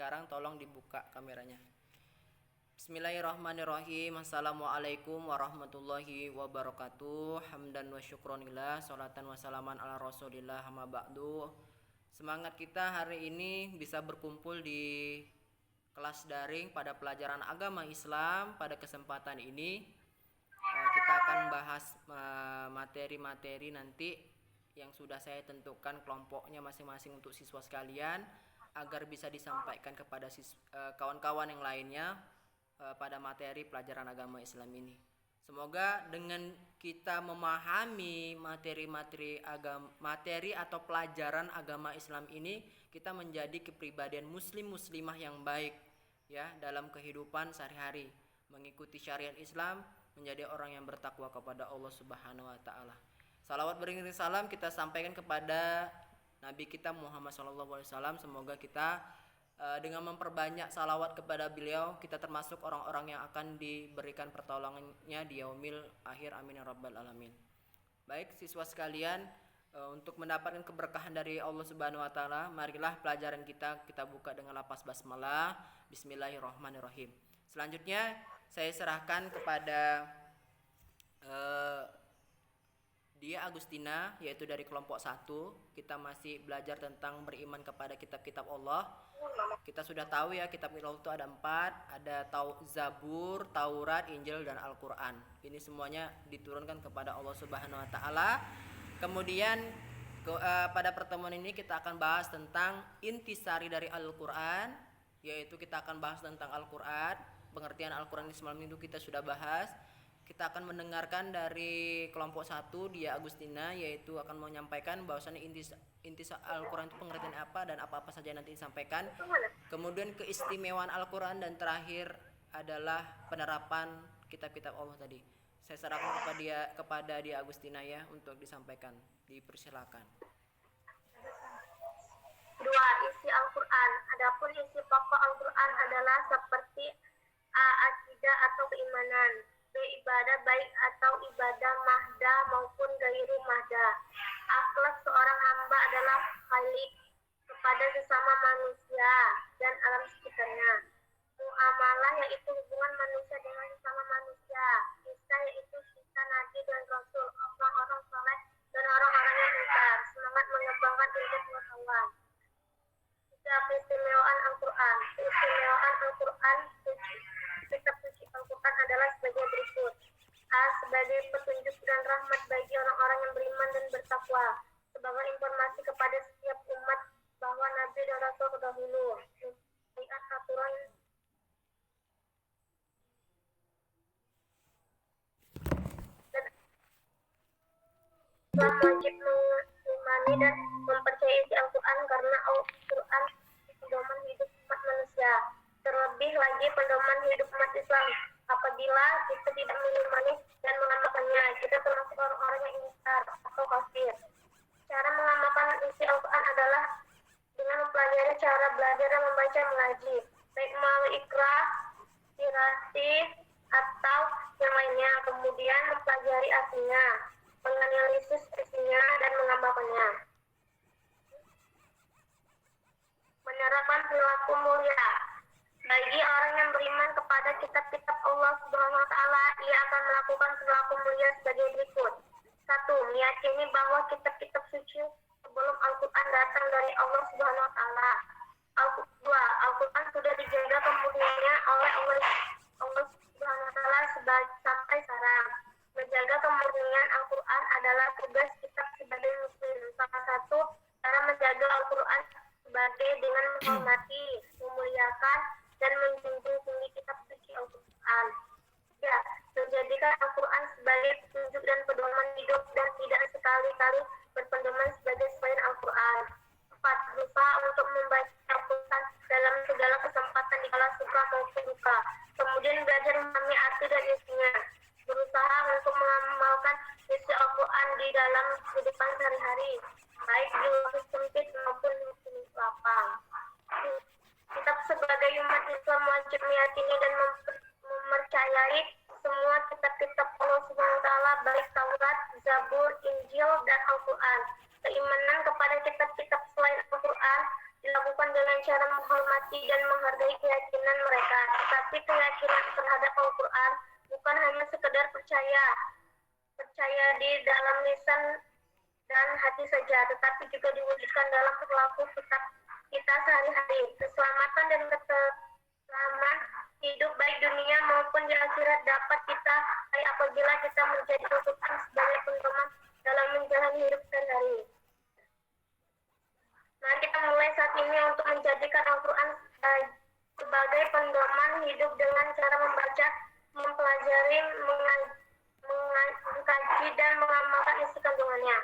sekarang tolong dibuka kameranya. Bismillahirrahmanirrahim. Assalamualaikum warahmatullahi wabarakatuh. Hamdan wa syukronillah, salatan wa salaman ala rasulillah, amma ba'du. Semangat kita hari ini bisa berkumpul di kelas daring pada pelajaran agama Islam. Pada kesempatan ini kita akan bahas materi-materi nanti yang sudah saya tentukan kelompoknya masing-masing untuk siswa sekalian, agar bisa disampaikan kepada kawan-kawan yang lainnya pada materi pelajaran agama Islam ini. Semoga dengan kita memahami materi atau pelajaran agama Islam ini, kita menjadi kepribadian muslimah yang baik ya dalam kehidupan sehari-hari, mengikuti syariat Islam, menjadi orang yang bertakwa kepada Allah Subhanahu wa taala. Salawat beriring salam kita sampaikan kepada Nabi kita Muhammad SAW. Semoga kita dengan memperbanyak salawat kepada beliau, kita termasuk orang-orang yang akan diberikan pertolongannya di yaumil akhir. Amin ya rabbal alamin. Baik siswa sekalian, untuk mendapatkan keberkahan dari Allah Subhanahu wa taala, marilah pelajaran kita buka dengan lapas basmalah. Bismillahirrahmanirrahim. Selanjutnya saya serahkan kepada Dia Agustina, yaitu dari kelompok 1. Kita masih belajar tentang beriman kepada kitab-kitab Allah. Kita sudah tahu ya, kitab Allah itu ada 4. Ada Zabur, Taurat, Injil, dan Al-Quran. Ini semuanya diturunkan kepada Allah Subhanahu wa taala. Kemudian pada pertemuan ini kita akan bahas tentang intisari dari Al-Quran, yaitu kita akan bahas tentang Al-Quran. Pengertian Al-Quran ini semalam itu kita sudah bahas. Kita akan mendengarkan dari kelompok 1, Dia Agustina, yaitu akan menyampaikan bahwasannya inti Al-Quran itu pengertian apa dan apa-apa saja nanti disampaikan. Kemudian keistimewaan Al-Quran, dan terakhir adalah penerapan kitab-kitab Allah tadi. Saya serahkan kepada Dia Agustina ya untuk disampaikan. Dipersilakan. 2. Isi Al-Quran. Adapun isi pokok Al-Quran adalah seperti akidah atau keimanan, ibadah baik atau ibadah mahdah maupun gairu mahdah. Akhlak seorang hamba adalah khalik kepada sesama manusia dan alam sekitarnya. Muamalah yaitu hubungan manusia dengan sesama manusia. Kisah yaitu kisah Nabi dan Rasul, orang-orang saleh dan orang-orang yang ingkar. Semangat mengembangkan ilmu pengetahuan. Keistimewaan Al-Quran. Keistimewaan Al-Quran, kitab suci Al-Quran adalah sebagai berikut. A. Sebagai petunjuk dan rahmat bagi orang-orang yang beriman dan bertakwa, sebagai informasi kepada setiap umat bahwa Nabi dan Rasul terdahulu mempunyai aturan dan Islam wajib mengimani dan mempercayai isi Al-Quran karena Al-Quran pedoman hidup umat manusia, terlebih lagi pedoman hidup umat Islam. Apabila kita tidak mengimani dan mengamalkannya, kita termasuk orang-orang yang ingkar atau kafir. Cara mengamalkan isi Al-Quran adalah dengan mempelajari cara belajar dan membaca mengaji, baik melalui ikrah, dirasi, atau yang lainnya. Kemudian mempelajari artinya, menganalisis isinya, dan mengamalkannya. Menerapkan perilaku mulia. Bagi orang yang beriman kepada kitab-kitab Allah Subhanahu wa taala, ia akan melakukan perilaku mulia sebagai berikut. 1. Meyakini bahwa kitab-kitab suci sebelum Al-Quran datang dari Allah Subhanahu wa taala. 2. Al-Quran sudah dijaga kemurniannya oleh Allah Subhanahu wa taala sampai sekarang. Menjaga kemurnian Al-Quran adalah tugas kita sebagai muslim. Salah satu cara menjaga Al-Quran sebagai dengan menghormati, memuliakan, dan menjunjung tinggi kitab suci Al-Quran. Ya, menjadikan Al-Quran sebagai petunjuk dan pedoman hidup dan tidak sekali-kali berpedoman sebagai selain Al-Quran. 4. Berusaha untuk membaca Al-Quran dalam segala kesempatan di kala suka maupun duka. Kemudian belajar memahami arti dan isinya. Berusaha untuk mengamalkan isi Al-Quran di dalam kehidupan sehari-hari, baik di waktu sempit maupun waktu lapang. Kita sebagai umat Islam wajib meyakini dan mempercayai semua kitab-kitab Allah Subhanahu wa taala, baik Taurat, Zabur, Injil, dan Al-Quran. Keimanan kepada kitab-kitab selain Al-Quran dilakukan dengan cara menghormati dan menghargai keyakinan mereka. Tetapi keyakinan terhadap Al-Quran bukan hanya sekedar percaya di dalam lisan dan hati saja, tetapi juga diwujudkan dalam perilaku kita sehari-hari. Keselamatan dan keselamatan hidup baik dunia maupun di akhirat dapat kita raih apabila kita menjadi Al-Quran sebagai pedoman dalam menjalani hidup sehari-hari. Mari kita mulai saat ini untuk menjadikan Al-Quran sebagai pedoman hidup dengan cara membaca, mempelajari, mengkaji, dan mengamalkan isi kandungannya.